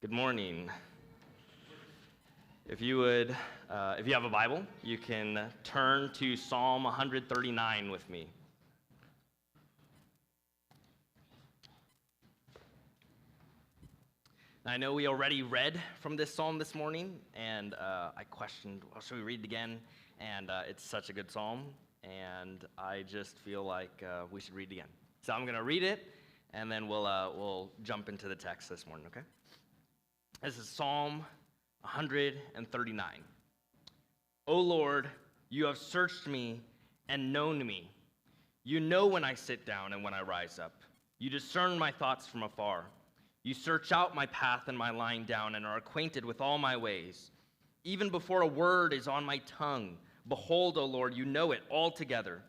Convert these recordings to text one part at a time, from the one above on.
Good morning. If you have a Bible, you can turn to Psalm 139 with me. I know we already read from this psalm this morning, and I questioned, well, should we read it again? And it's such a good psalm, and I just feel like we should read it again. So I'm going to read it, and then we'll jump into the text this morning, okay? This is Psalm 139. O Lord, you have searched me and known me. You know when I sit down and when I rise up. You discern my thoughts from afar. You search out my path and my lying down and are acquainted with all my ways. Even before a word is on my tongue, behold, O Lord, you know it altogether.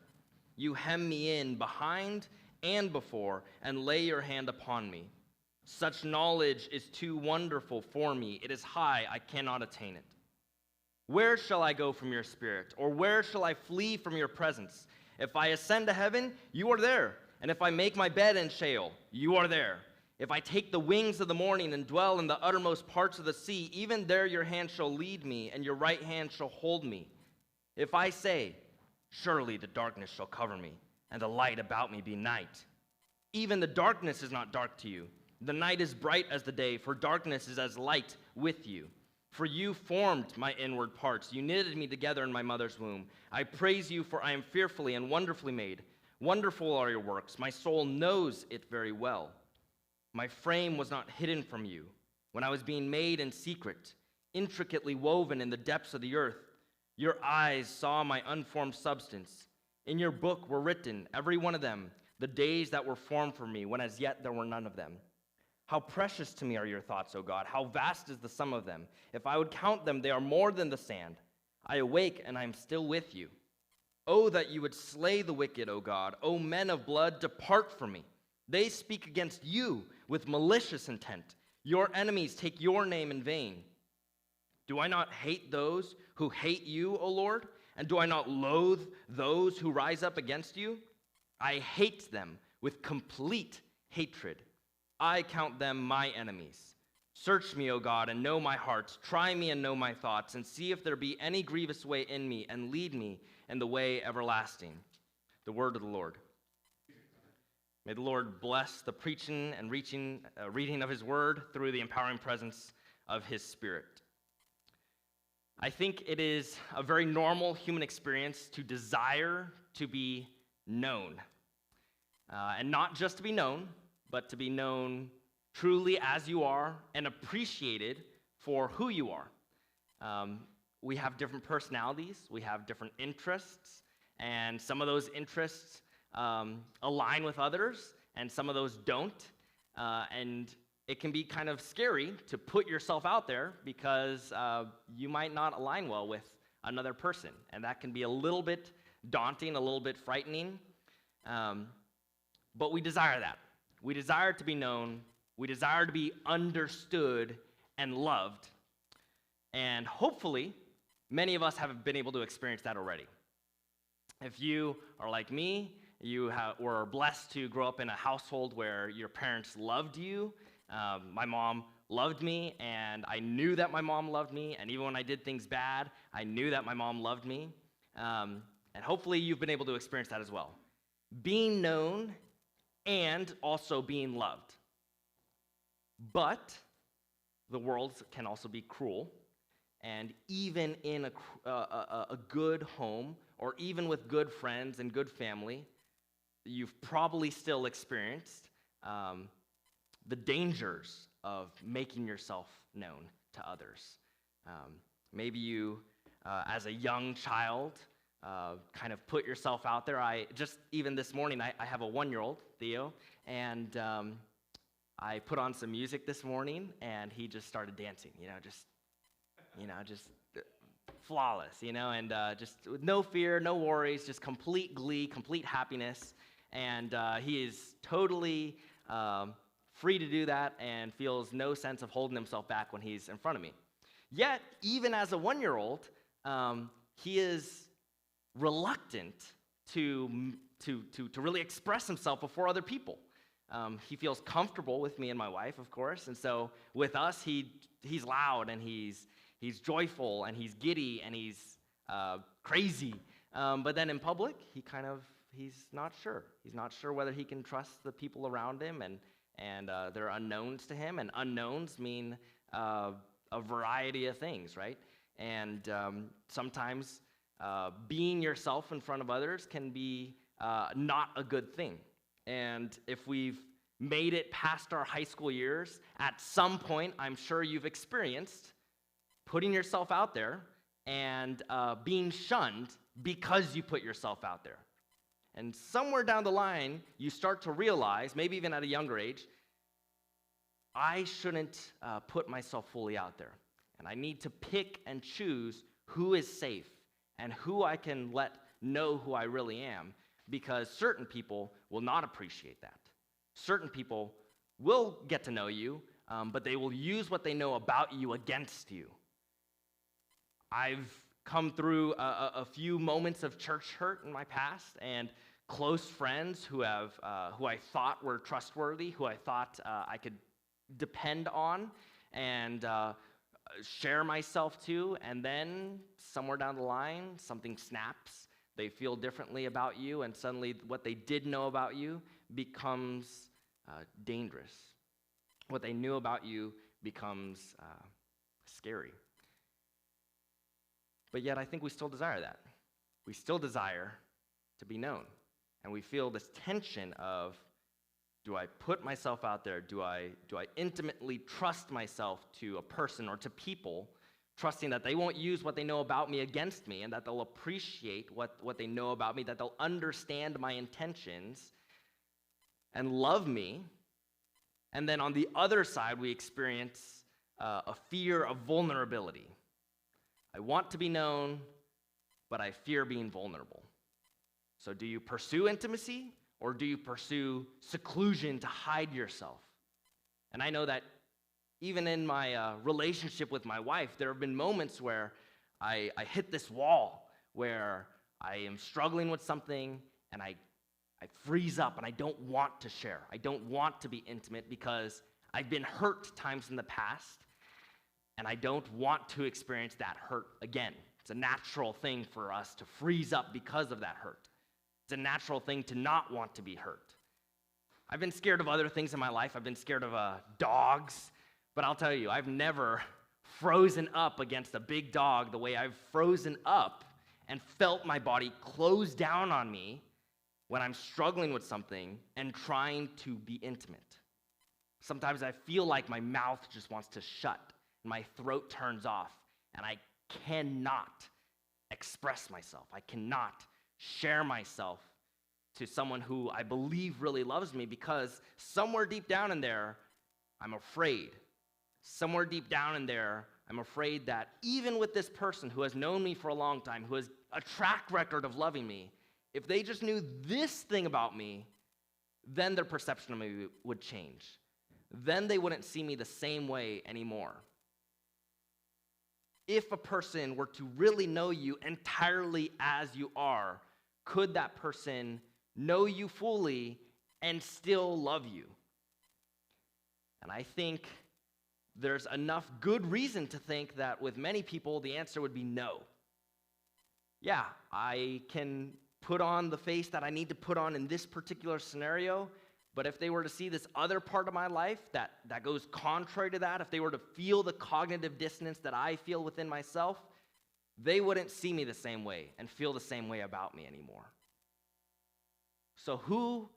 You hem me in behind and before and lay your hand upon me. Such knowledge is too wonderful for me. It is high, I cannot attain it. Where shall I go from your spirit? Or where shall I flee from your presence? If I ascend to heaven, you are there. And if I make my bed in Sheol, you are there. If I take the wings of the morning and dwell in the uttermost parts of the sea, even there your hand shall lead me, and your right hand shall hold me. If I say, surely the darkness shall cover me, and the light about me be night. Even the darkness is not dark to you. The night is bright as the day, for darkness is as light with you. For you formed my inward parts. You knitted me together in my mother's womb. I praise you, for I am fearfully and wonderfully made. Wonderful are your works. My soul knows it very well. My frame was not hidden from you when I was being made in secret, intricately woven in the depths of the earth. Your eyes saw my unformed substance. In your book were written, every one of them, the days that were formed for me, when as yet there were none of them. How precious to me are your thoughts, O God. How vast is the sum of them. If I would count them, they are more than the sand. I awake, and I am still with you. Oh, that you would slay the wicked, O God. O men of blood, depart from me. They speak against you with malicious intent. Your enemies take your name in vain. Do I not hate those who hate you, O Lord? And do I not loathe those who rise up against you? I hate them with complete hatred. I count them my enemies. Search me, O God, and know my heart. Try me and know my thoughts, and see if there be any grievous way in me, and lead me in the way everlasting. The word of the Lord. May the Lord bless the preaching and reading of his word through the empowering presence of his Spirit. I think it is a very normal human experience to desire to be known. And not just to be known, but to be known truly as you are and appreciated for who you are. We have different personalities, we have different interests, and some of those interests align with others, and some of those don't. And it can be kind of scary to put yourself out there because you might not align well with another person. And that can be a little bit daunting, a little bit frightening. But we desire that. We desire to be known. We desire to be understood and loved. And hopefully, many of us have been able to experience that already. If you are like me, you were blessed to grow up in a household where your parents loved you. My mom loved me, and I knew that my mom loved me. And even when I did things bad, I knew that my mom loved me. And hopefully you've been able to experience that as well. Being known and also being loved. But the world can also be cruel. And even in a good home, or even with good friends and good family, you've probably still experienced the dangers of making yourself known to others. Maybe you, as a young child, kind of put yourself out there. Even this morning, I have a 1-year-old, Theo, and I put on some music this morning, and he just started dancing, just flawless, and just with no fear, no worries, just complete glee, complete happiness. And he is totally free to do that and feels no sense of holding himself back when he's in front of me. Yet, even as a 1-year-old, he is reluctant to really express himself before other people. He feels comfortable with me and my wife, of course, and so with us, he's loud and he's joyful and he's giddy and he's crazy. But then in public, he's not sure. He's not sure whether he can trust the people around him, and they're unknowns to him, and unknowns mean a variety of things, right? And sometimes being yourself in front of others can be not a good thing. And if we've made it past our high school years, at some point, I'm sure you've experienced putting yourself out there and being shunned because you put yourself out there. And somewhere down the line, you start to realize, maybe even at a younger age, I shouldn't put myself fully out there. And I need to pick and choose who is safe and who I can let know who I really am, because certain people will not appreciate that. Certain people will get to know you, but they will use what they know about you against you. I've come through a few moments of church hurt in my past, and close friends who I thought were trustworthy, who I thought I could depend on and share myself to, and then somewhere down the line, something snaps. They feel differently about you, and suddenly what they did know about you becomes dangerous. What they knew about you becomes scary. But yet I think we still desire that. We still desire to be known. And we feel this tension of, do I put myself out there? Do I intimately trust myself to a person or to people, trusting that they won't use what they know about me against me, and that they'll appreciate what they know about me, that they'll understand my intentions and love me? And then on the other side, we experience a fear of vulnerability. I want to be known, but I fear being vulnerable. So do you pursue intimacy, or do you pursue seclusion to hide yourself? And I know that even in my relationship with my wife, there have been moments where I hit this wall, where I am struggling with something, and I freeze up, and I don't want to share. I don't want to be intimate because I've been hurt times in the past, and I don't want to experience that hurt again. It's a natural thing for us to freeze up because of that hurt. It's a natural thing to not want to be hurt. I've been scared of other things in my life. I've been scared of dogs, but I'll tell you, I've never frozen up against a big dog the way I've frozen up and felt my body close down on me when I'm struggling with something and trying to be intimate. Sometimes I feel like my mouth just wants to shut, and my throat turns off, and I cannot express myself. I cannot share myself to someone who I believe really loves me, because somewhere deep down in there, I'm afraid. Somewhere deep down in there, I'm afraid that even with this person who has known me for a long time, who has a track record of loving me, if they just knew this thing about me, then their perception of me would change. Then they wouldn't see me the same way anymore. If a person were to really know you entirely as you are, could that person know you fully and still love you? And I think there's enough good reason to think that with many people, the answer would be no. Yeah, I can put on the face that I need to put on in this particular scenario, but if they were to see this other part of my life that goes contrary to that, if they were to feel the cognitive dissonance that I feel within myself, they wouldn't see me the same way and feel the same way about me anymore. So who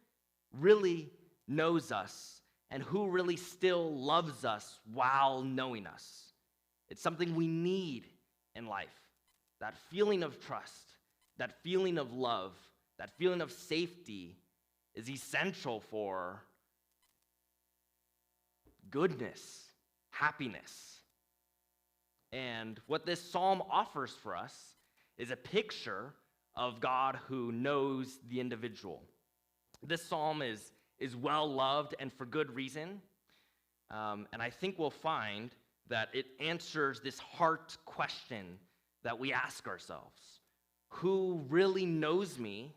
really knows us and who really still loves us while knowing us? It's something we need in life. That feeling of trust, that feeling of love, that feeling of safety is essential for goodness, happiness. And what this psalm offers for us is a picture of God who knows the individual. This psalm is well loved and for good reason. And I think we'll find that it answers this heart question that we ask ourselves. Who really knows me,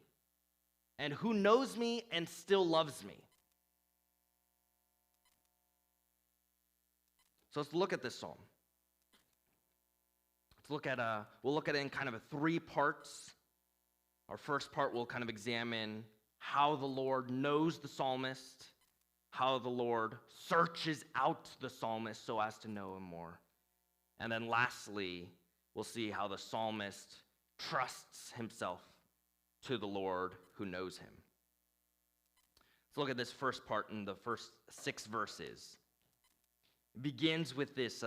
and who knows me and still loves me? So let's look at this psalm. We'll look at it in kind of three parts. Our first part will kind of examine how the Lord knows the psalmist, how the Lord searches out the psalmist so as to know him more. And then lastly, we'll see how the psalmist trusts himself to the Lord who knows him. Let's look at this first part in the first 6 verses. It begins with this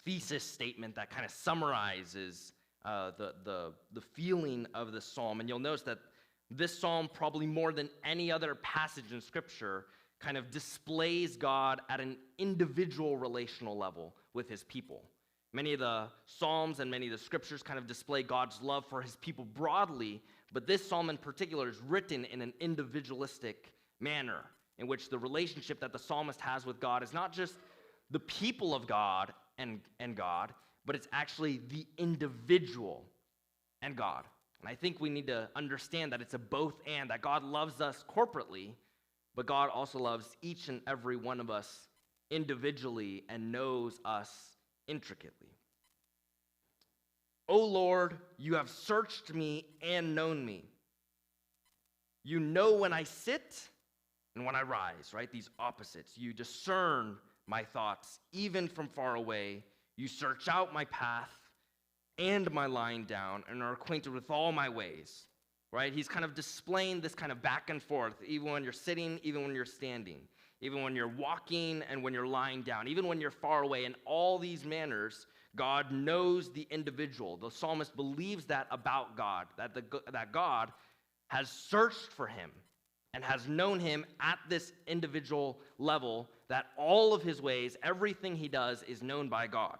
thesis statement that kind of summarizes the feeling of the psalm. And you'll notice that this psalm, probably more than any other passage in Scripture, kind of displays God at an individual relational level with his people. Many of the psalms and many of the scriptures kind of display God's love for his people broadly, but this psalm in particular is written in an individualistic manner, in which the relationship that the psalmist has with God is not just the people of God and God, but it's actually the individual and God. And I think we need to understand that it's a both and, that God loves us corporately, but God also loves each and every one of us individually and knows us intricately. O Lord, you have searched me and known me. You know when I sit and when I rise, right? These opposites. You discern my thoughts even from far away. You search out my path and my lying down and are acquainted with all my ways, right? He's kind of displaying this kind of back and forth, even when you're sitting, even when you're standing, even when you're walking and when you're lying down, even when you're far away. In all these manners, God knows the individual. The psalmist believes that about God, that God has searched for him and has known him at this individual level, that all of his ways, everything he does, is known by God.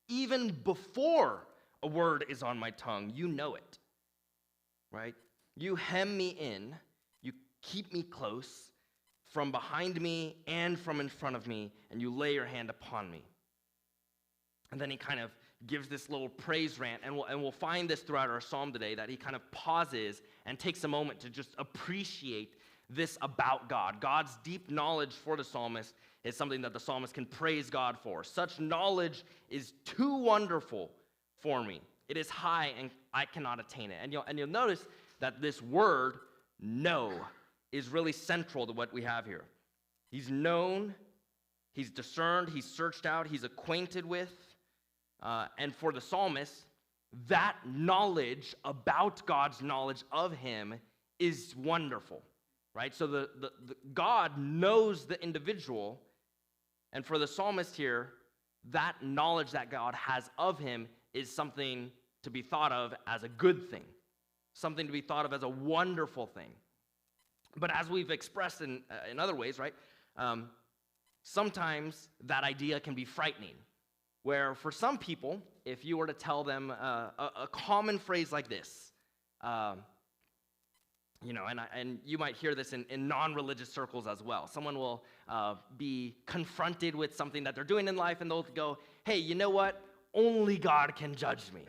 Even before a word is on my tongue, you know it, right? You hem me in, you keep me close, from behind me and from in front of me, and you lay your hand upon me. And then he kind of gives this little praise rant, and we'll find this throughout our psalm today, that he kind of pauses and takes a moment to just appreciate this about God. God's deep knowledge for the psalmist is something that the psalmist can praise God for. Such knowledge is too wonderful for me. It is high, and I cannot attain it. And you'll notice that this word, know, is really central to what we have here. He's known, he's discerned, he's searched out, he's acquainted with. And for the psalmist, that knowledge about God's knowledge of him is wonderful, right? So the God knows the individual, and for the psalmist here, that knowledge that God has of him is something to be thought of as a good thing, something to be thought of as a wonderful thing. But as we've expressed in other ways, right, sometimes that idea can be frightening, where for some people, if you were to tell them a common phrase like this, and you might hear this in non-religious circles as well. Someone will be confronted with something that they're doing in life, and they'll go, hey, you know what? Only God can judge me,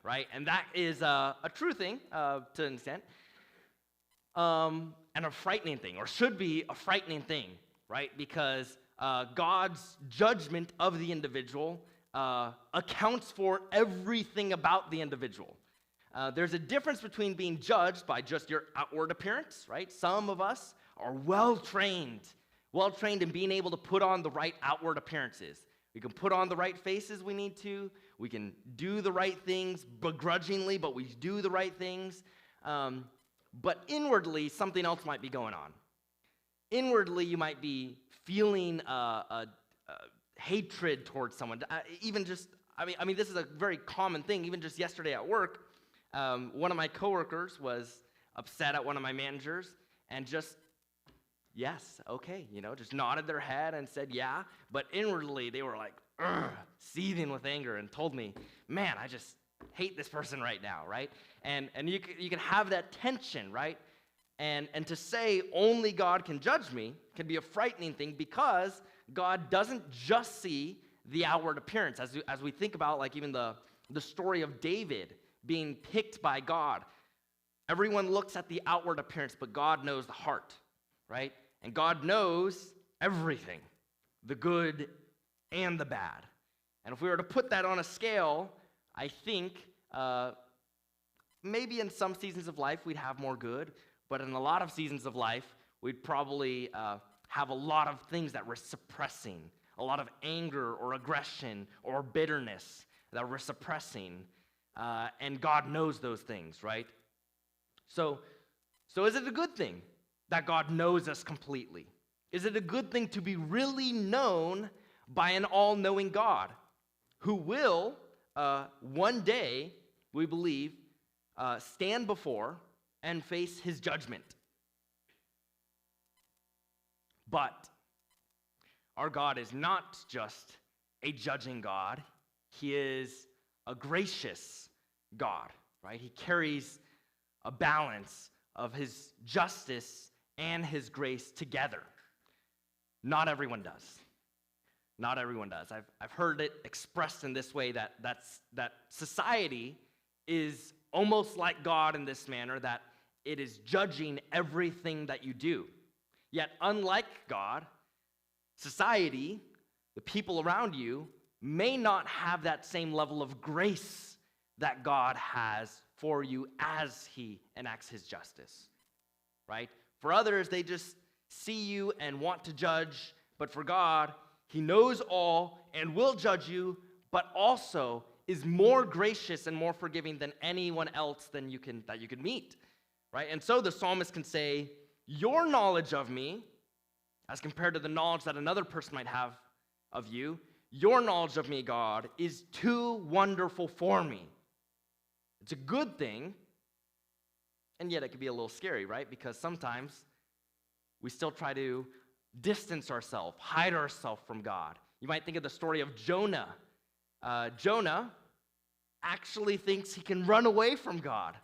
right? And that is a true thing to an extent. And a frightening thing, or should be a frightening thing, right? Because God's judgment of the individual accounts for everything about the individual. There's a difference between being judged by just your outward appearance, right? Some of us are well-trained in being able to put on the right outward appearances. We can put on the right faces we need to. We can do the right things begrudgingly, but we do the right things. But inwardly, something else might be going on. Inwardly, you might be feeling hatred towards someone. I mean, this is a very common thing. Even just yesterday at work, one of my coworkers was upset at one of my managers and just, yes, okay, just nodded their head and said, yeah. But inwardly, they were like, seething with anger and told me, man, I just hate this person right now, right? And you can have that tension, right? And to say only God can judge me can be a frightening thing, because God doesn't just see the outward appearance. As we think about, like, even the story of David being picked by God, everyone looks at the outward appearance, but God knows the heart, right? And God knows everything, the good and the bad. And if we were to put that on a scale, I think maybe in some seasons of life we'd have more good, but in a lot of seasons of life, we'd probably have a lot of things that we're suppressing, a lot of anger or aggression or bitterness that we're suppressing, and God knows those things, right? So is it a good thing that God knows us completely? Is it a good thing to be really known by an all-knowing God who will one day, we believe, stand before and face his judgment? But our God is not just a judging God. He is a gracious God, right? He carries a balance of his justice and his grace together. Not everyone does. Not everyone does. I've heard it expressed in this way that society is almost like God in this manner, that it is judging everything that you do. Yet, unlike God, society, the people around you, may not have that same level of grace that God has for you as he enacts his justice, right? For others, they just see you and want to judge, but for God, he knows all and will judge you, but also is more gracious and more forgiving than anyone else that you could meet, right? And so the psalmist can say, your knowledge of me, as compared to the knowledge that another person might have of you, your knowledge of me, God, is too wonderful for me. It's a good thing, and yet it can be a little scary, right? Because sometimes we still try to distance ourselves, hide ourselves from God. You might think of the story of Jonah. Jonah actually thinks he can run away from God,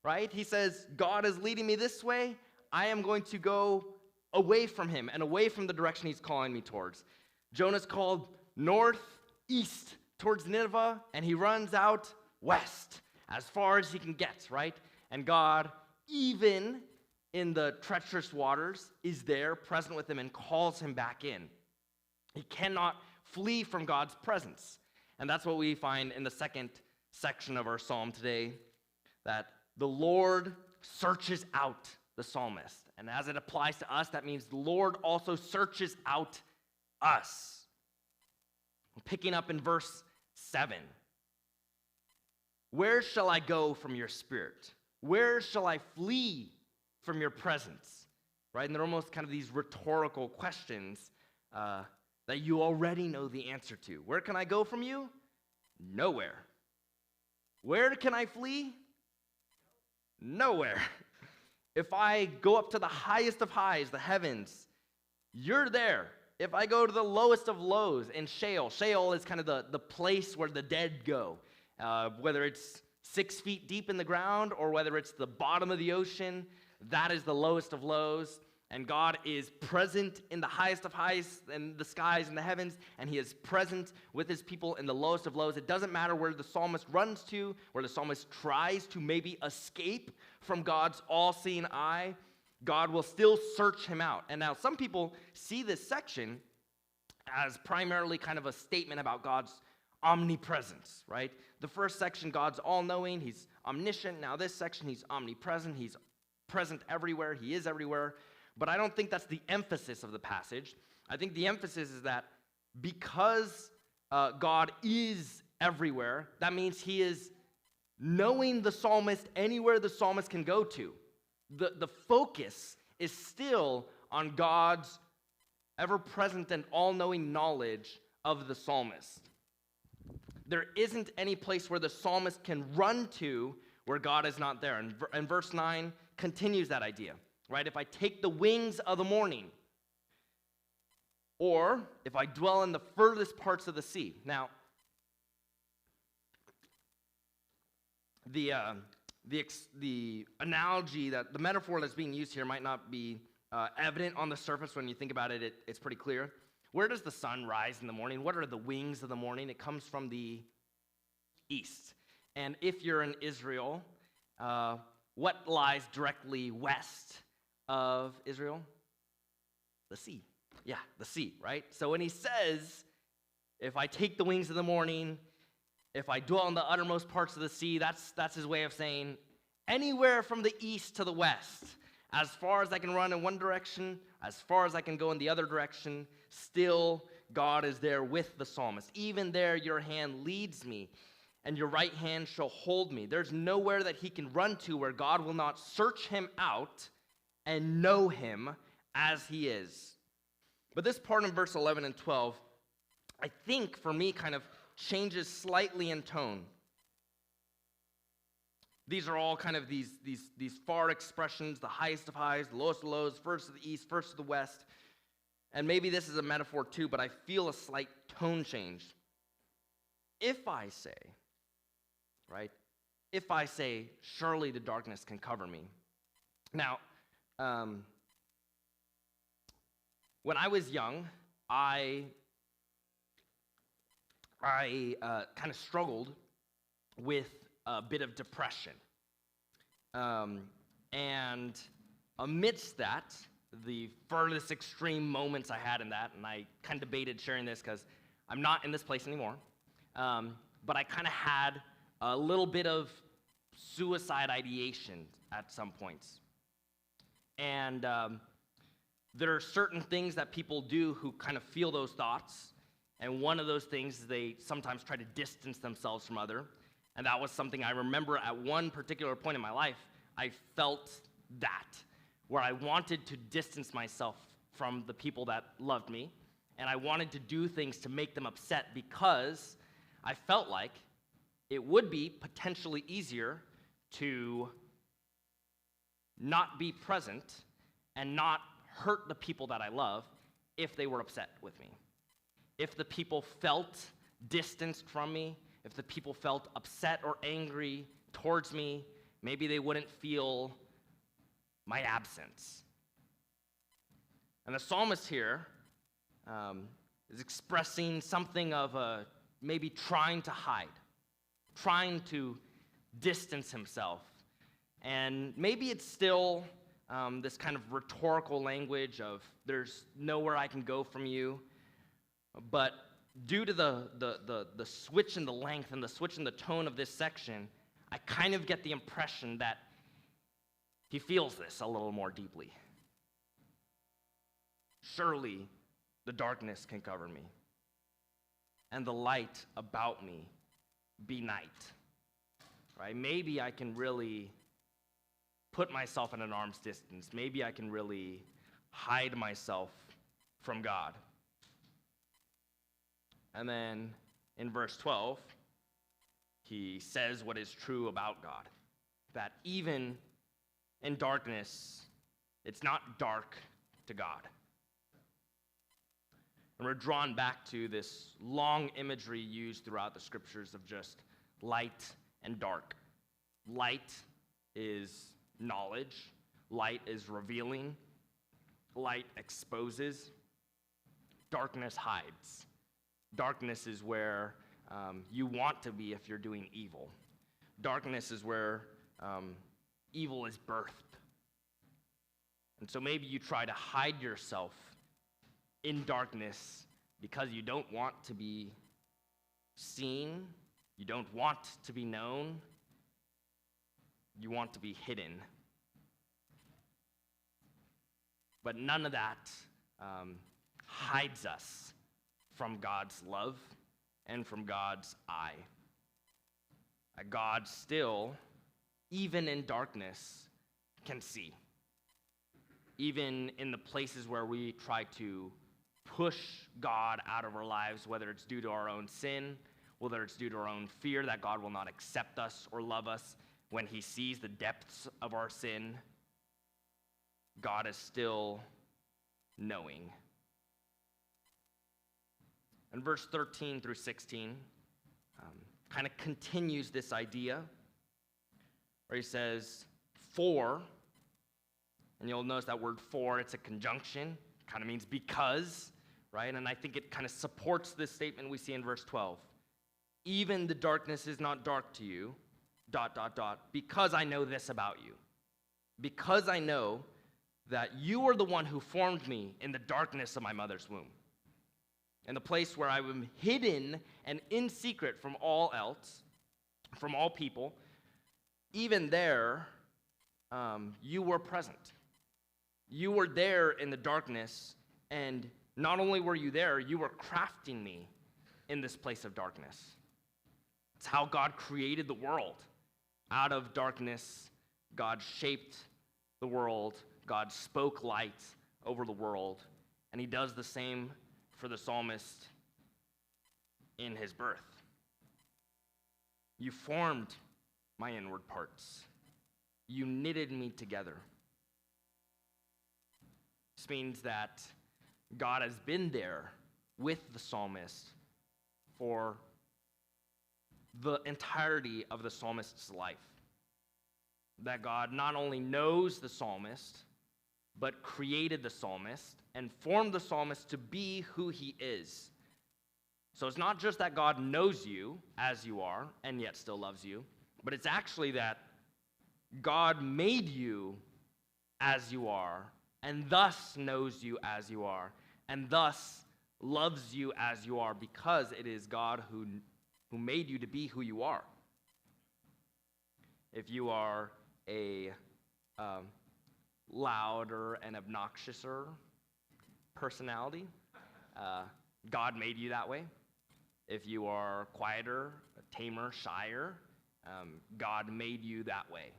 right? He says, God is leading me this way. I am going to go away from him and away from the direction he's calling me towards. Jonah's called northeast towards Nineveh, and he runs out west as far as he can get, right? And God, even in the treacherous waters, is there, present with him, and calls him back in. He cannot flee from God's presence. And that's what we find in the second section of our psalm today, that the Lord searches out the psalmist. And as it applies to us, that means the Lord also searches out us. Picking up in verse 7. Where shall I go from your spirit? Where shall I flee from your presence? Right? And they're almost kind of these rhetorical questions that you already know the answer to. Where can I go from you? Nowhere. Where can I flee? Nowhere. If I go up to the highest of highs, the heavens, you're there. If I go to the lowest of lows in Sheol, Sheol is kind of the place where the dead go, whether it's 6 feet deep in the ground or whether it's the bottom of the ocean, that is the lowest of lows. And God is present in the highest of highs in the skies and the heavens, and he is present with his people in the lowest of lows. It doesn't matter where the psalmist runs to, where the psalmist tries to maybe escape from God's all-seeing eye, God will still search him out. And now some people see this section as primarily kind of a statement about God's omnipresence, right? The first section, God's all-knowing, he's omniscient. Now this section, he's omnipresent, he's present everywhere, he is everywhere. But I don't think that's the emphasis of the passage. I think the emphasis is that because God is everywhere, that means he is knowing the psalmist anywhere the psalmist can go to. The focus is still on God's ever-present and all-knowing knowledge of the psalmist. There isn't any place where the psalmist can run to where God is not there. And verse 9 continues that idea. Right? If I take the wings of the morning, or if I dwell in the furthest parts of the sea. Now, the analogy, that the metaphor that's being used here might not be evident on the surface. When you think about it, it's pretty clear. Where does the sun rise in the morning? What are the wings of the morning? It comes from the east. And if you're in Israel, what lies directly west of Israel? The sea. Yeah, the sea, right? So when he says, If I take the wings of the morning, if I dwell in the uttermost parts of the sea, that's his way of saying anywhere from the east to the west, as far as I can run in one direction, as far as I can go in the other direction, still God is there with the psalmist. Even there your hand leads me, and your right hand shall hold me. There's nowhere that he can run to where God will not search him out and know him as he is. But this part in verse 11 and 12, I think for me kind of changes slightly in tone. These are all kind of these far expressions, the highest of highs, the lowest of lows, first of the east, first of the west. And maybe this is a metaphor too, but I feel a slight tone change. If I say, right? If I say, surely the darkness can cover me. Now, when I was young, I kind of struggled with a bit of depression. And amidst that, the furthest extreme moments I had in that, and I kind of debated sharing this because I'm not in this place anymore, but I kind of had a little bit of suicide ideation at some points. And there are certain things that people do who kind of feel those thoughts, and one of those things is they sometimes try to distance themselves from other. And that was something I remember at one particular point in my life, I felt that, where I wanted to distance myself from the people that loved me, and I wanted to do things to make them upset because I felt like it would be potentially easier to not be present and not hurt the people that I love if they were upset with me. If the people felt distanced from me, if the people felt upset or angry towards me, maybe they wouldn't feel my absence. And the psalmist here is expressing something of maybe trying to hide, trying to distance himself. And maybe it's still this kind of rhetorical language of there's nowhere I can go from you. But due to the switch in the length and the switch in the tone of this section, I kind of get the impression that he feels this a little more deeply. Surely the darkness can cover me, and the light about me be night. Right? Maybe I can really put myself at an arm's distance. Maybe I can really hide myself from God. And then in verse 12, he says what is true about God, that even in darkness, it's not dark to God. And we're drawn back to this long imagery used throughout the scriptures of just light and dark. Light is knowledge. Light is revealing. Light exposes. Darkness hides. Darkness is where you want to be if you're doing evil. Darkness is where evil is birthed. And so maybe you try to hide yourself in darkness because you don't want to be seen, you don't want to be known, you want to be hidden. But none of that hides us from God's love and from God's eye. God still, even in darkness, can see. Even in the places where we try to push God out of our lives, whether it's due to our own sin, whether it's due to our own fear that God will not accept us or love us, when he sees the depths of our sin, God is still knowing. And verse 13 through 16 kind of continues this idea where he says, for, and you'll notice that word for, it's a conjunction, kind of means because, right? And I think it kind of supports this statement we see in verse 12. Even the darkness is not dark to you, ... because I know this about you. Because I know that you are the one who formed me in the darkness of my mother's womb. in the place where I am hidden and in secret from all else, from all people, even there, you were present. You were there in the darkness, and not only were you there, you were crafting me in this place of darkness. It's how God created the world. Out of darkness, God shaped the world. God spoke light over the world. And he does the same for the psalmist in his birth. You formed my inward parts. You knitted me together. This means that God has been there with the psalmist for the entirety of the psalmist's life. That God not only knows the psalmist, but created the psalmist and formed the psalmist to be who he is. So it's not just that God knows you as you are and yet still loves you, but it's actually that God made you as you are and thus knows you as you are and thus loves you as you are, because it is God who made you to be who you are. If you are a louder and obnoxiouser personality, God made you that way. If you are quieter, tamer, shyer, God made you that way.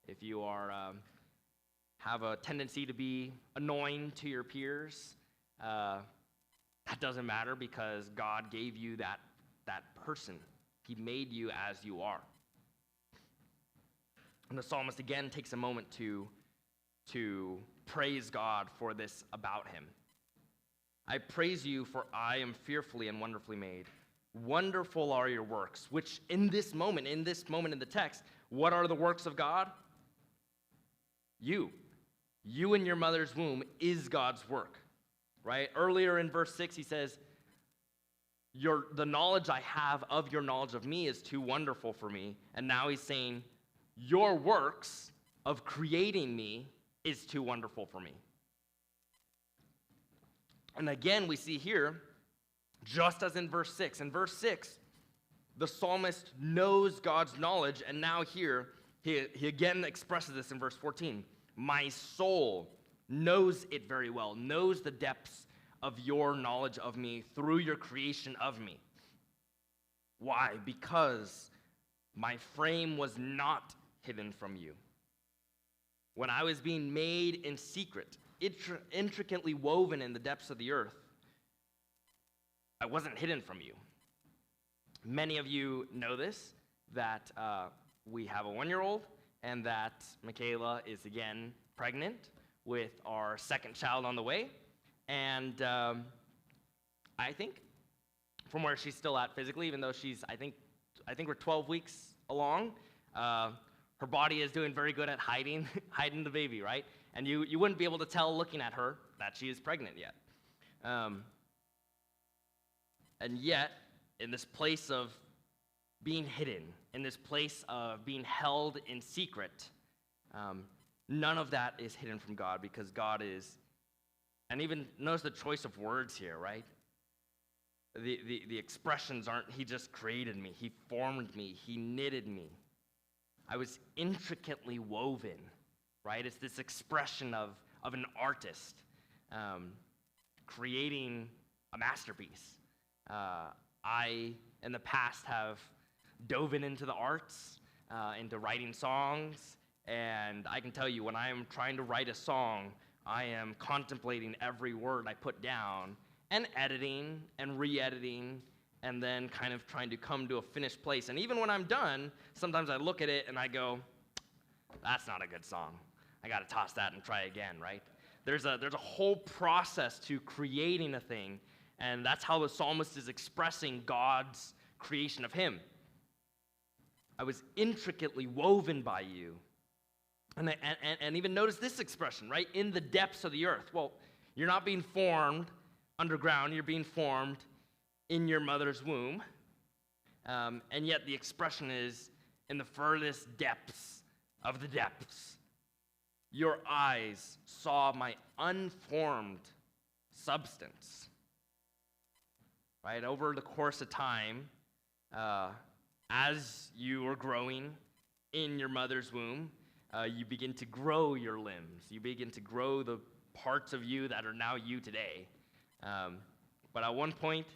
If you are have a tendency to be annoying to your peers, that doesn't matter, because God gave you that person. He made you as you are. And the psalmist again takes a moment to praise God for this about him. I praise you, for I am fearfully and wonderfully made. Wonderful are your works, which in this moment in the text, what are the works of God? You in your mother's womb is God's work, right? Earlier in verse 6, he says, the knowledge I have of your knowledge of me is too wonderful for me. And now he's saying, your works of creating me is too wonderful for me. And again, we see here, just as in verse 6. In verse 6, the psalmist knows God's knowledge, and now here, he again expresses this in verse 14. My soul knows it very well, knows the depths of your knowledge of me through your creation of me. Why? Because my frame was not hidden from you. When I was being made in secret, intricately woven in the depths of the earth, I wasn't hidden from you. Many of you know this, that we have a 1-year-old, and that Michaela is again pregnant with our second child on the way. And I think from where she's still at physically, even though I think we're 12 weeks along, her body is doing very good at hiding the baby, right? And you wouldn't be able to tell looking at her that she is pregnant yet. And yet, in this place of being hidden, in this place of being held in secret, none of that is hidden from God, because God is, and even notice the choice of words here, right? The expressions aren't, he just created me, he formed me, he knitted me. I was intricately woven, right? It's this expression of an artist creating a masterpiece. I, in the past, have dove into the arts, into writing songs, and I can tell you, when I am trying to write a song, I am contemplating every word I put down, and editing and re-editing, and then kind of trying to come to a finished place. And even when I'm done, sometimes I look at it and I go, that's not a good song. I got to toss that and try again, right? There's a whole process to creating a thing, and that's how the psalmist is expressing God's creation of him. I was intricately woven by you. And even notice this expression, right? In the depths of the earth. Well, you're not being formed underground, you're being formed in your mother's womb. And yet the expression is in the furthest depths of the depths. Your eyes saw my unformed substance. right? Over the course of time, as you are growing in your mother's womb, you begin to grow your limbs. You begin to grow the parts of you that are now you today. But at one point,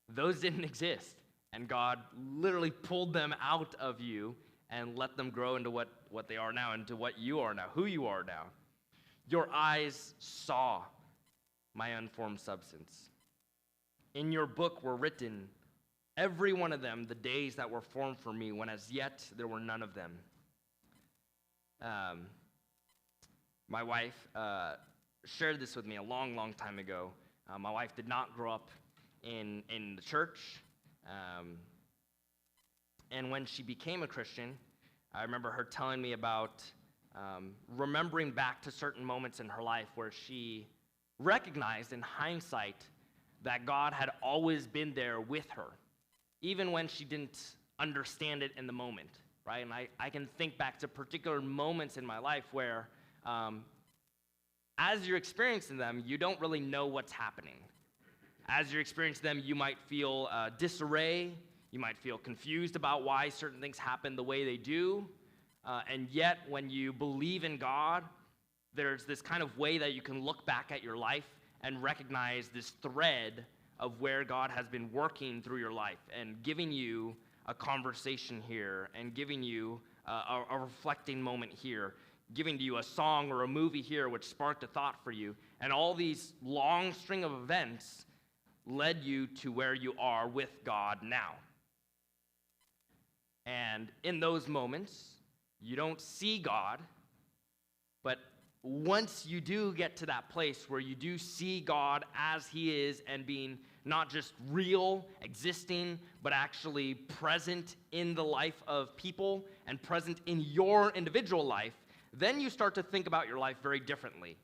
those didn't exist, and God literally pulled them out of you and let them grow into what they are now, into what you are now, who you are now. Your eyes saw my unformed substance. In your book were written, every one of them, the days that were formed for me, when as yet there were none of them. My wife shared this with me a long, long time ago. My wife did not grow up in the church. And when she became a Christian, I remember her telling me about remembering back to certain moments in her life where she recognized in hindsight that God had always been there with her, even when she didn't understand it in the moment, right? And I can think back to particular moments in my life where as you're experiencing them, you don't really know what's happening. As you're experiencing them, you might feel disarray. You might feel confused about why certain things happen the way they do. And yet, when you believe in God, there's this kind of way that you can look back at your life and recognize this thread of where God has been working through your life and giving you a conversation here and giving you a reflecting moment here, giving to you a song or a movie here which sparked a thought for you. And all these long string of events led you to where you are with God now. And in those moments, you don't see God, but once you do get to that place where you do see God as He is and being not just real, existing, but actually present in the life of people and present in your individual life, then you start to think about your life very differently.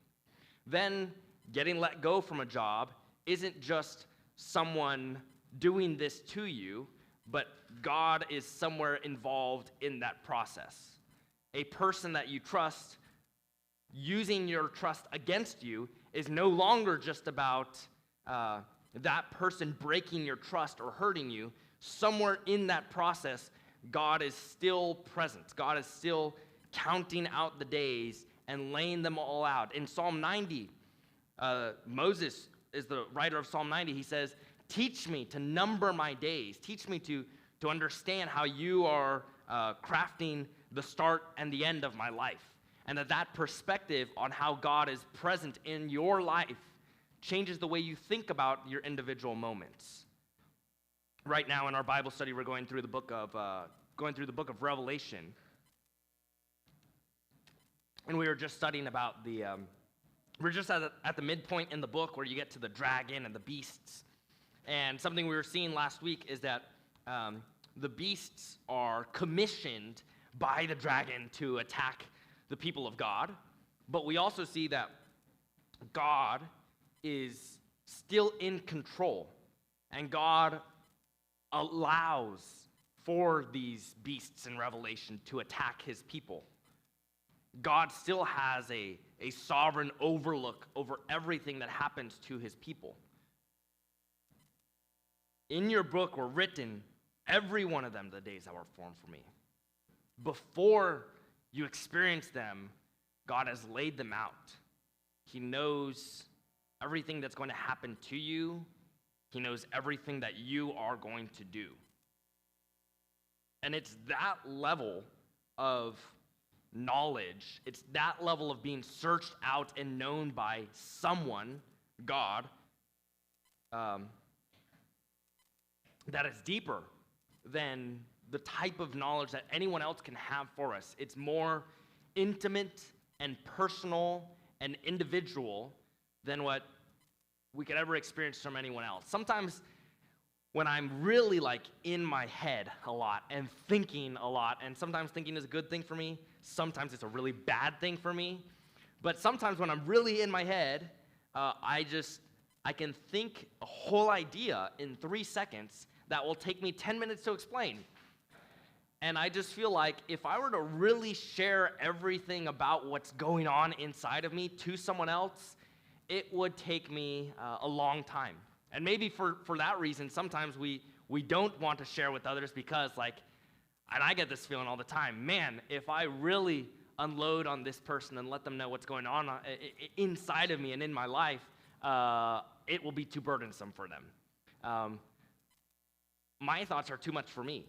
Then getting let go from a job isn't just someone doing this to you, but God is somewhere involved in that process. A person that you trust using your trust against you is no longer just about that person breaking your trust or hurting you. Somewhere in that process, God is still present. God is still counting out the days and laying them all out. In Psalm 90, Moses is the writer of Psalm 90. He says, teach me to number my days. Teach me to understand how you are crafting the start and the end of my life. And that perspective on how God is present in your life changes the way you think about your individual moments. Right now in our Bible study, we're going through the book of Revelation. And we were just studying about we're just at the midpoint in the book where you get to the dragon and the beasts. And something we were seeing last week is that the beasts are commissioned by the dragon to attack the people of God. But we also see that God is still in control. And God allows for these beasts in Revelation to attack His people. God still has a sovereign overlook over everything that happens to His people. In your book were written, every one of them, the days that were formed for me. Before you experience them, God has laid them out. He knows everything that's going to happen to you. He knows everything that you are going to do. And it's that level of knowledge, it's that level of being searched out and known by someone, God, that is deeper than the type of knowledge that anyone else can have for us. It's more intimate and personal and individual than what we could ever experience from anyone else. Sometimes when I'm really in my head a lot and thinking a lot, and sometimes thinking is a good thing for me, sometimes it's a really bad thing for me, but sometimes when I'm really in my head, I can think a whole idea in 3 seconds that will take me 10 minutes to explain. And I just feel like if I were to really share everything about what's going on inside of me to someone else, it would take me a long time. And maybe for that reason, sometimes we don't want to share with others because, like, and I get this feeling all the time, man, if I really unload on this person and let them know what's going on inside of me and in my life, it will be too burdensome for them. My thoughts are too much for me.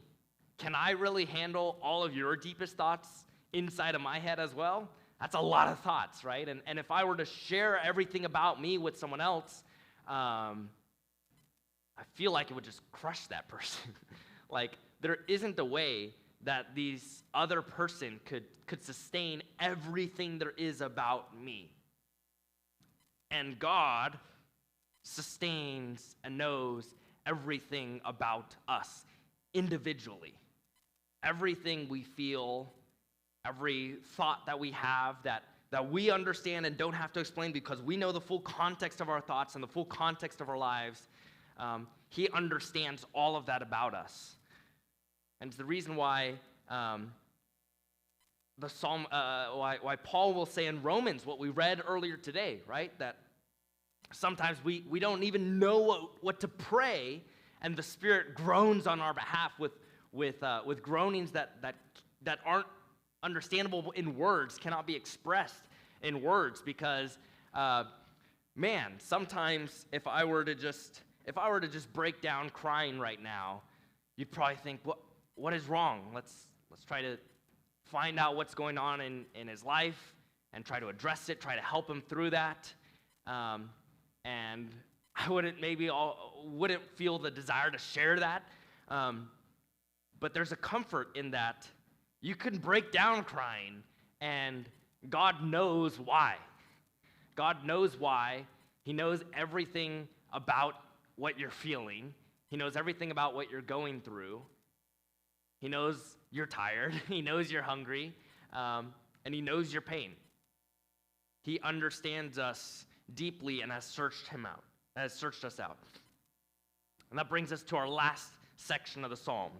Can I really handle all of your deepest thoughts inside of my head as well? That's a lot of thoughts, right? And if I were to share everything about me with someone else, I feel like it would just crush that person. Like, there isn't a way that these other person could sustain everything there is about me. And God sustains and knows everything about us individually. Everything we feel, every thought that we have that we understand and don't have to explain because we know the full context of our thoughts and the full context of our lives. He understands all of that about us. And it's the reason why the psalm, why Paul will say in Romans what we read earlier today, right? That sometimes we don't even know what to pray, and the Spirit groans on our behalf with groanings that aren't understandable in words, cannot be expressed in words, because man, sometimes if I were to just break down crying right now, you'd probably think, what is wrong? Let's try to find out what's going on in his life and try to address it, try to help him through that. And I wouldn't feel the desire to share that. But there's a comfort in that. You can break down crying, and God knows why. God knows why. He knows everything about what you're feeling. He knows everything about what you're going through. He knows you're tired. He knows you're hungry. And he knows your pain. He understands us deeply and has searched us out. And that brings us to our last section of the psalm.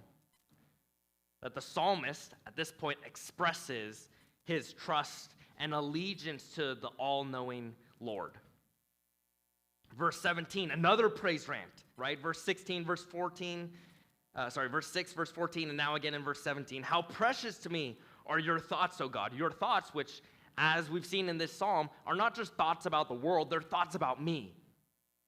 That the psalmist, at this point, expresses his trust and allegiance to the all-knowing Lord. Verse 17, another praise rant, right? Verse 16, verse 14, verse 6, verse 14, and now again in verse 17. How precious to me are your thoughts, O God. Your thoughts, which, as we've seen in this psalm, are not just thoughts about the world, they're thoughts about me.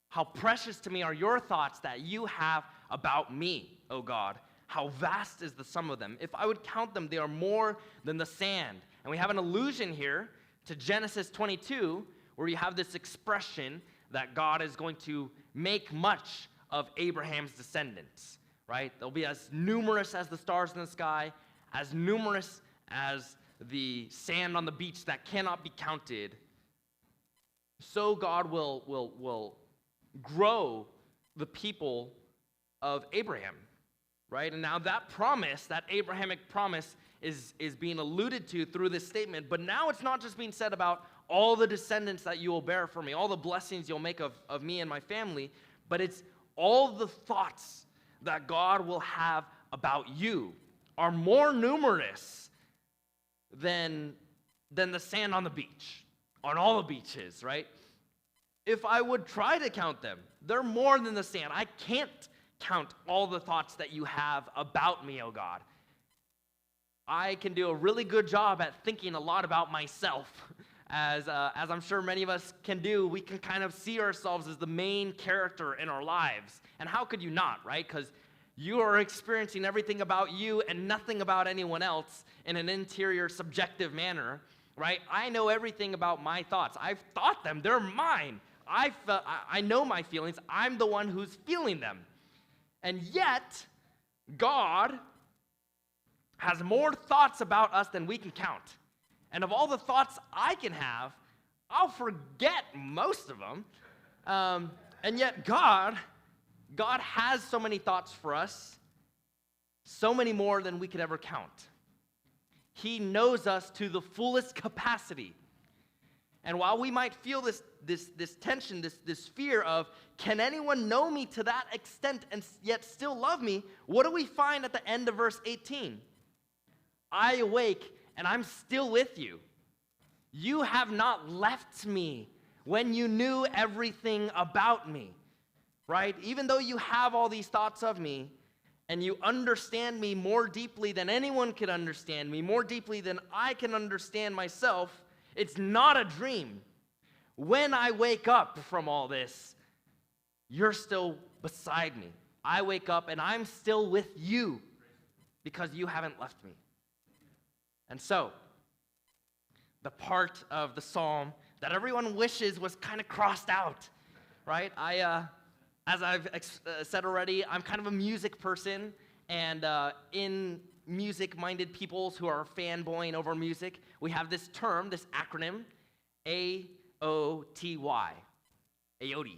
How precious to me are your thoughts that you have about me, O God. How vast is the sum of them. If I would count them, they are more than the sand. And we have an allusion here to Genesis 22, where you have this expression that God is going to make much of Abraham's descendants, right? They'll be as numerous as the stars in the sky, as numerous as the sand on the beach that cannot be counted. So God will grow the people of Abraham, right? And now that promise, that Abrahamic promise, is being alluded to through this statement. But now it's not just being said about all the descendants that you will bear for me, all the blessings you'll make of me and my family, but it's all the thoughts that God will have about you are more numerous than the sand on the beach, on all the beaches, right? If I would try to count them, they're more than the sand. I can't count all the thoughts that you have about me, oh God. I can do a really good job at thinking a lot about myself. As I'm sure many of us can do, we can kind of see ourselves as the main character in our lives. And how could you not, right? Because you are experiencing everything about you and nothing about anyone else in an interior, subjective manner, right? I know everything about my thoughts. I've thought them. They're mine. I know my feelings. I'm the one who's feeling them. And yet, God has more thoughts about us than we can count. And of all the thoughts I can have, I'll forget most of them. And yet God has so many thoughts for us, so many more than we could ever count. He knows us to the fullest capacity. And while we might feel this tension, this fear of, can anyone know me to that extent and yet still love me? What do we find at the end of verse 18? I awake and I'm still with you. You have not left me when you knew everything about me. right? Even though you have all these thoughts of me, and you understand me more deeply than anyone can understand me, more deeply than I can understand myself, it's not a dream. When I wake up from all this, you're still beside me. I wake up and I'm still with you because you haven't left me. And so, the part of the psalm that everyone wishes was kind of crossed out, right? As I've said already, I'm kind of a music person, and in music-minded peoples who are fanboying over music, we have this term, this acronym, AOTY, AOTY,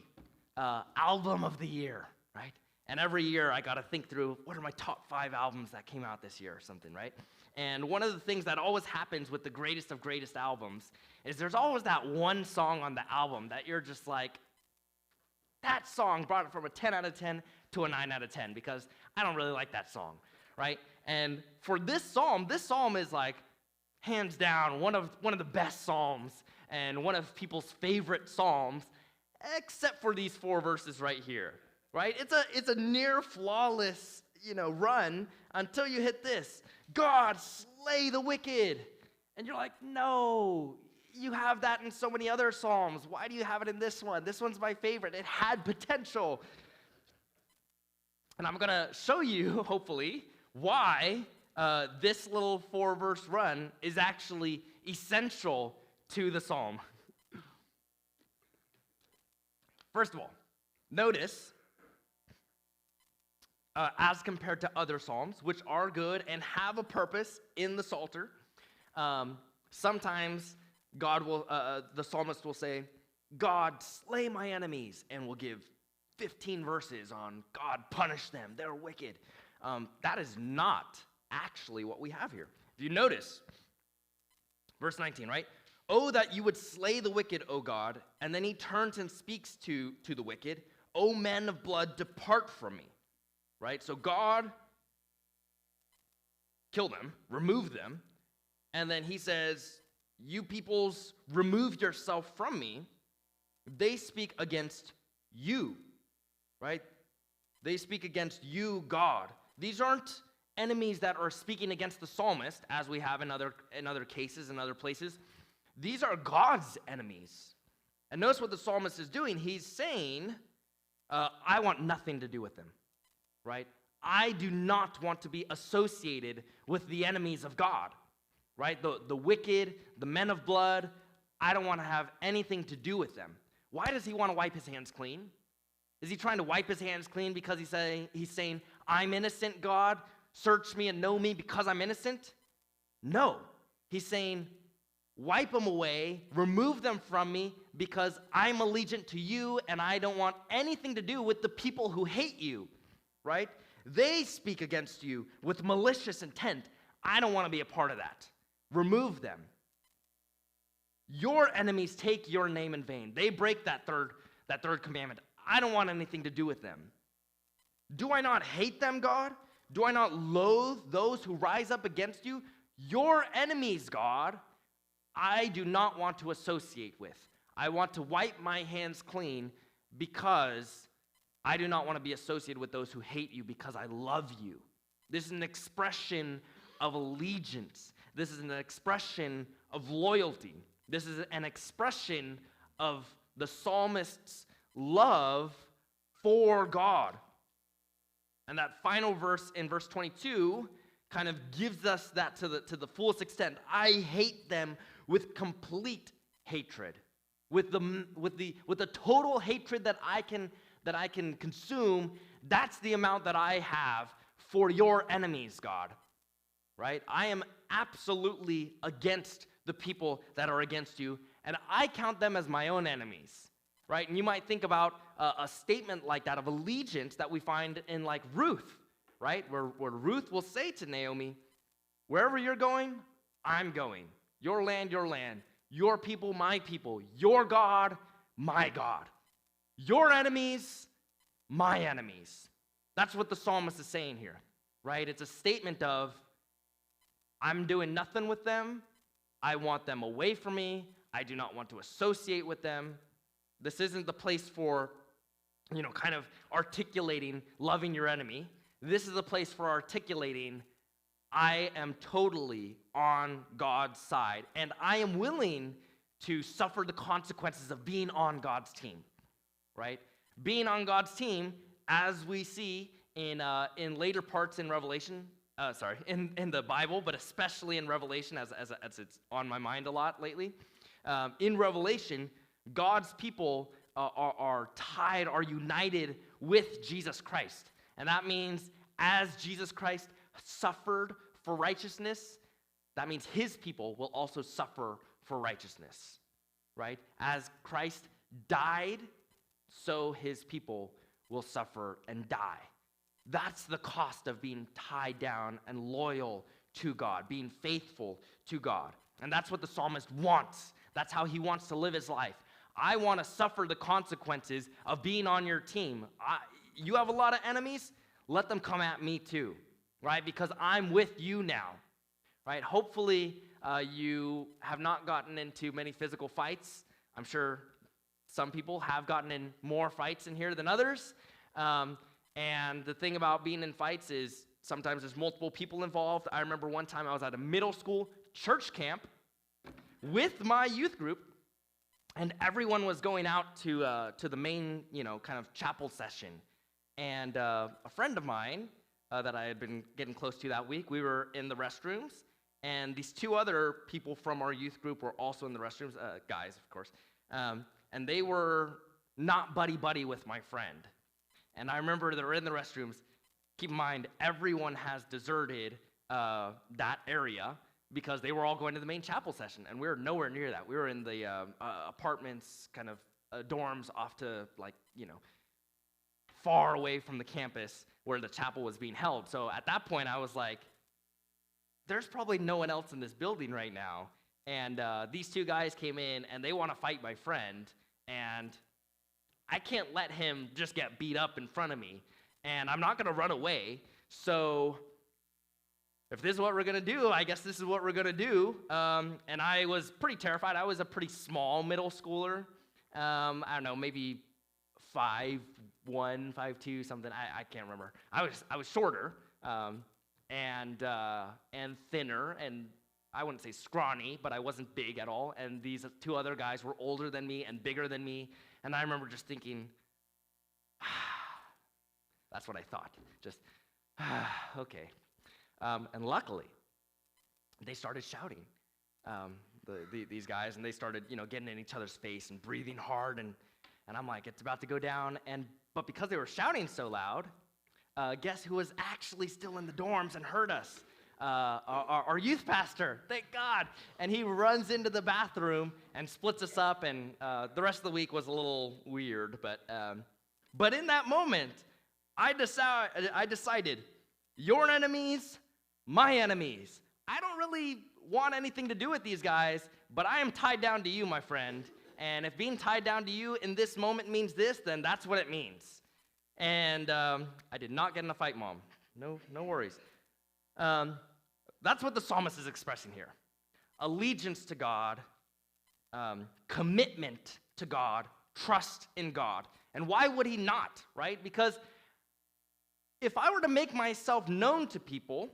Album of the Year, right? And every year I got to think through, what are my top 5 albums that came out this year or something, right? And one of the things that always happens with the greatest of greatest albums is there's always that one song on the album that you're just like, that song brought it from a 10 out of 10 to a 9 out of 10 because I don't really like that song, right? And for this psalm is like hands down one of the best psalms and one of people's favorite psalms, except for these 4 verses right here, right? It's a near flawless, run until you hit this. God, slay the wicked. And you're like, no, you have that in so many other psalms. Why do you have it in this one? This one's my favorite. It had potential. And I'm going to show you, hopefully, why this little 4-verse run is actually essential to the psalm. First of all, notice, as compared to other psalms, which are good and have a purpose in the Psalter, sometimes the psalmist will say, God, slay my enemies, and will give 15 verses on God, punish them, they're wicked. That is not actually what we have here. If you notice, verse 19, right? Oh, that you would slay the wicked, O God. And then he turns and speaks to the wicked. O men of blood, depart from me. Right? So God, kill them, remove them. And then he says, you peoples, remove yourself from me. They speak against you. Right? They speak against you, God. These aren't enemies that are speaking against the psalmist, as we have in other cases, in other places. These are God's enemies. And notice what the psalmist is doing. He's saying, I want nothing to do with them, right? I do not want to be associated with the enemies of God, right? The wicked, the men of blood, I don't want to have anything to do with them. Why does he want to wipe his hands clean? Is he trying to wipe his hands clean because he's saying, I'm innocent, God, search me and know me because I'm innocent? No. He's saying, wipe them away, remove them from me because I'm allegiant to you and I don't want anything to do with the people who hate you, right? They speak against you with malicious intent. I don't want to be a part of that. Remove them. Your enemies take your name in vain. They break that third commandment. I don't want anything to do with them. Do I not hate them, God? Do I not loathe those who rise up against you? Your enemies, God, I do not want to associate with. I want to wipe my hands clean because I do not want to be associated with those who hate you because I love you. This is an expression of allegiance. This is an expression of loyalty. This is an expression of the psalmist's love for God. And that final verse in verse 22 kind of gives us that to the fullest extent. I hate them with complete hatred, with the total hatred that I can consume. That's the amount that I have for your enemies, God. Right? I am absolutely against the people that are against you, and I count them as my own enemies. Right? And you might think about a statement like that of allegiance that we find in like Ruth, right? Where Ruth will say to Naomi, wherever you're going, I'm going. Your land, your people, my people, your God, my God. Your enemies, my enemies. That's what the psalmist is saying here, right? It's a statement of, I'm doing nothing with them. I want them away from me. I do not want to associate with them. This isn't the place for kind of articulating loving your enemy, this is a place for articulating, I am totally on God's side, and I am willing to suffer the consequences of being on God's team, right? Being on God's team, as we see in later parts in Revelation, in the Bible, but especially in Revelation, as it's on my mind a lot lately. In Revelation, God's people are tied, are united with Jesus Christ. And that means as Jesus Christ suffered for righteousness, that means his people will also suffer for righteousness, right? As Christ died, so his people will suffer and die. That's the cost of being tied down and loyal to God, being faithful to God. And that's what the psalmist wants. That's how he wants to live his life. I want to suffer the consequences of being on your team. You have a lot of enemies, let them come at me too, right? Because I'm with you now, right? Hopefully, you have not gotten into many physical fights. I'm sure some people have gotten in more fights in here than others. And the thing about being in fights is sometimes there's multiple people involved. I remember one time I was at a middle school church camp with my youth group, and everyone was going out to the main, kind of chapel session. And a friend of mine that I had been getting close to that week, we were in the restrooms, and these two other people from our youth group were also in the restrooms, guys, of course. And they were not buddy-buddy with my friend. And I remember they were in the restrooms. Keep in mind, everyone has deserted that area because they were all going to the main chapel session, and we were nowhere near that. We were in the apartments, kind of dorms off to, far away from the campus where the chapel was being held. So at that point, I was like, there's probably no one else in this building right now. And these two guys came in, and they want to fight my friend, and I can't let him just get beat up in front of me, and I'm not going to run away. So if this is what we're going to do, I guess this is what we're going to do. And I was pretty terrified. I was a pretty small middle schooler. I don't know, maybe 5'1", 5'2", something. I can't remember. I was shorter and thinner, and I wouldn't say scrawny, but I wasn't big at all. And these two other guys were older than me and bigger than me. And I remember just thinking, that's what I thought. Just, okay. And luckily, they started shouting, these guys, and they started, getting in each other's face and breathing hard. And I'm like, it's about to go down. But because they were shouting so loud, guess who was actually still in the dorms and heard us? Our youth pastor, thank God. And he runs into the bathroom and splits us up, and the rest of the week was a little weird. But in that moment, I decided, your enemies, my enemies. I don't really want anything to do with these guys, but I am tied down to you, my friend. And if being tied down to you in this moment means this, then that's what it means. And I did not get in a fight, Mom. No worries. That's what the psalmist is expressing here. Allegiance to God, commitment to God, trust in God. And why would he not, right? Because if I were to make myself known to people,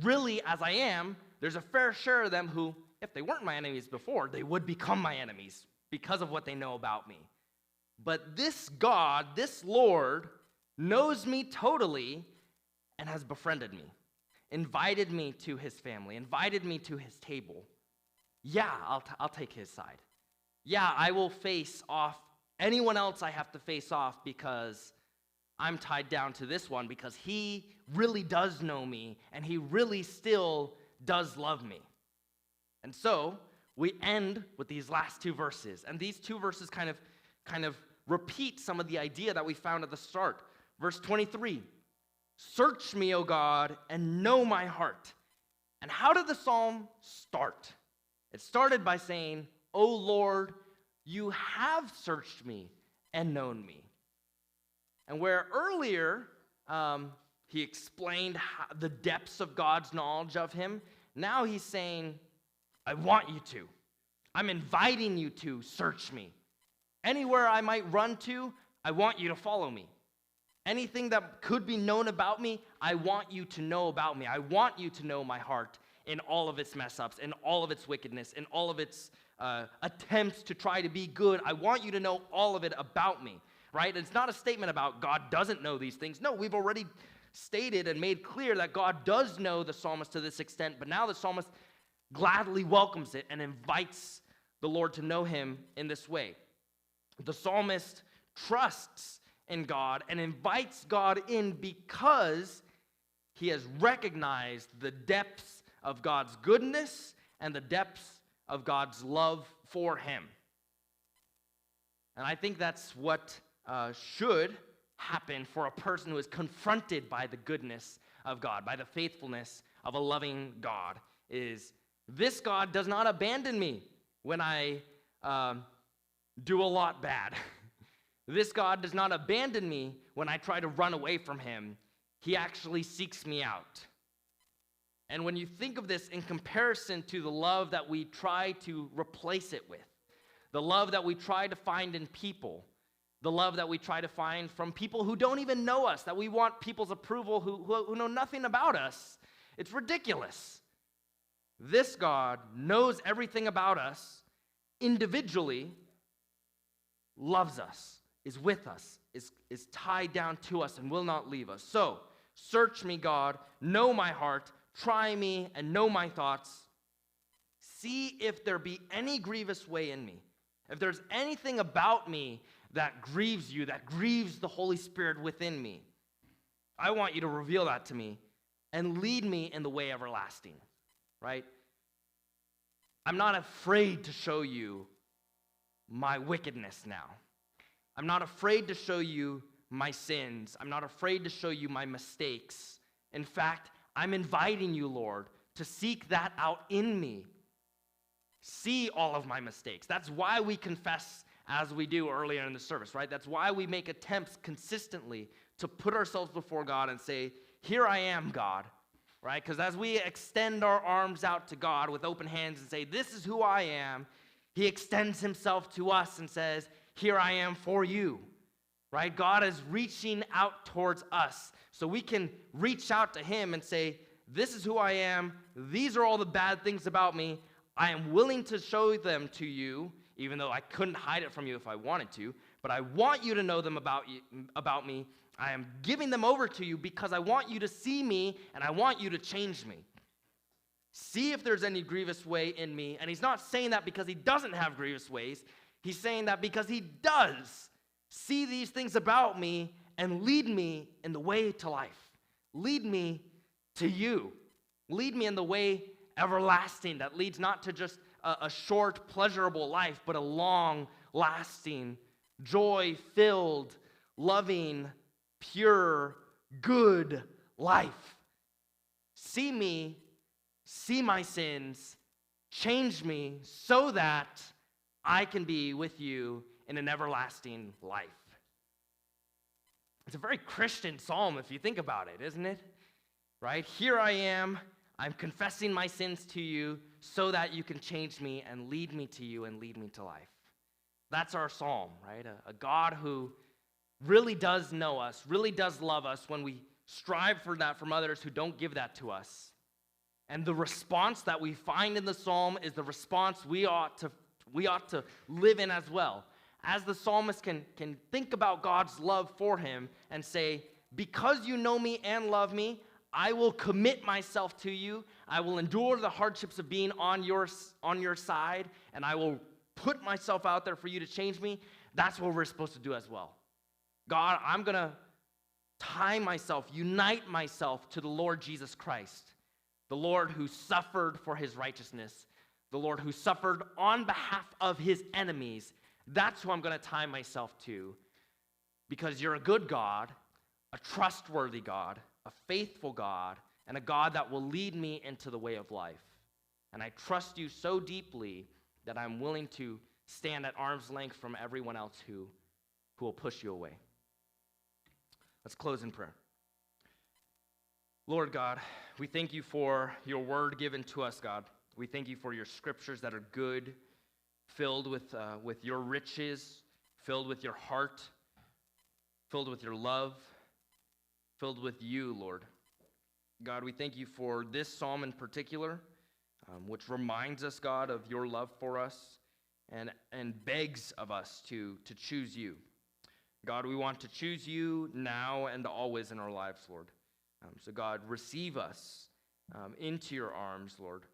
really as I am, there's a fair share of them who, if they weren't my enemies before, they would become my enemies because of what they know about me. But this God, this Lord, knows me totally and has befriended me, invited me to his family, invited me to his table. Yeah, I'll take his side. Yeah, I will face off anyone else I have to face off because I'm tied down to this one, because he really does know me and he really still does love me. And so we end with these last two verses, and these two verses kind of repeat some of the idea that we found at the start. Verse 23, search me, O God, and know my heart. And how did the psalm start? It started by saying, O Lord, you have searched me and known me. And where earlier he explained the depths of God's knowledge of him, now he's saying, I want you to. I'm inviting you to search me. Anywhere I might run to, I want you to follow me. Anything that could be known about me, I want you to know about me. I want you to know my heart in all of its mess-ups, in all of its wickedness, in all of its attempts to try to be good. I want you to know all of it about me, right? It's not a statement about God doesn't know these things. No, we've already stated and made clear that God does know the psalmist to this extent, but now the psalmist gladly welcomes it and invites the Lord to know him in this way. The psalmist trusts in God and invites God in because he has recognized the depths of God's goodness and the depths of God's love for him. And I think that's what should happen for a person who is confronted by the goodness of God, by the faithfulness of a loving God, is this God does not abandon me when I do a lot bad. This God does not abandon me when I try to run away from him. He actually seeks me out. And when you think of this in comparison to the love that we try to replace it with, the love that we try to find in people, the love that we try to find from people who don't even know us, that we want people's approval who know nothing about us, it's ridiculous. This God knows everything about us individually, loves us, is with us, is tied down to us, and will not leave us. So, search me, God, know my heart, try me, and know my thoughts. See if there be any grievous way in me. If there's anything about me that grieves you, that grieves the Holy Spirit within me, I want you to reveal that to me and lead me in the way everlasting, right? I'm not afraid to show you my wickedness now. I'm not afraid to show you my sins. I'm not afraid to show you my mistakes. In fact, I'm inviting you, Lord, to seek that out in me. See all of my mistakes. That's why we confess as we do earlier in the service, right? That's why we make attempts consistently to put ourselves before God and say, here I am, God, right? Because as we extend our arms out to God with open hands and say, this is who I am, he extends himself to us and says, here I am for you, right? God is reaching out towards us so we can reach out to him and say, this is who I am. These are all the bad things about me. I am willing to show them to you, even though I couldn't hide it from you if I wanted to, but I want you to know them about me. I am giving them over to you because I want you to see me and I want you to change me. See if there's any grievous way in me. And he's not saying that because he doesn't have grievous ways. He's saying that because he does see these things about me and lead me in the way to life. Lead me to you. Lead me in the way everlasting that leads not to just a short, pleasurable life, but a long, lasting, joy-filled, loving, pure, good life. See me, see my sins, change me so that I can be with you in an everlasting life. It's a very Christian psalm if you think about it, isn't it? Right? Here I am. I'm confessing my sins to you so that you can change me and lead me to you and lead me to life. That's our psalm, right? A God who really does know us, really does love us when we strive for that from others who don't give that to us. And the response that we find in the psalm is the response we ought to live in as well. As the psalmist can think about God's love for him and say, because you know me and love me, I will commit myself to you. I will endure the hardships of being on your side, and I will put myself out there for you to change me. That's what we're supposed to do as well. God, I'm going to tie myself, unite myself to the Lord Jesus Christ, the Lord who suffered for his righteousness, the Lord who suffered on behalf of his enemies. That's who I'm going to tie myself to, because you're a good God, a trustworthy God, a faithful God, and a God that will lead me into the way of life. And I trust you so deeply that I'm willing to stand at arm's length from everyone else who will push you away. Let's close in prayer. Lord God, we thank you for your word given to us, God. We thank you for your scriptures that are good, filled with your riches, filled with your heart, filled with your love, filled with you, Lord. God, we thank you for this psalm in particular, which reminds us, God, of your love for us and begs of us to choose you. God, we want to choose you now and always in our lives, Lord. So, God, receive us into your arms, Lord.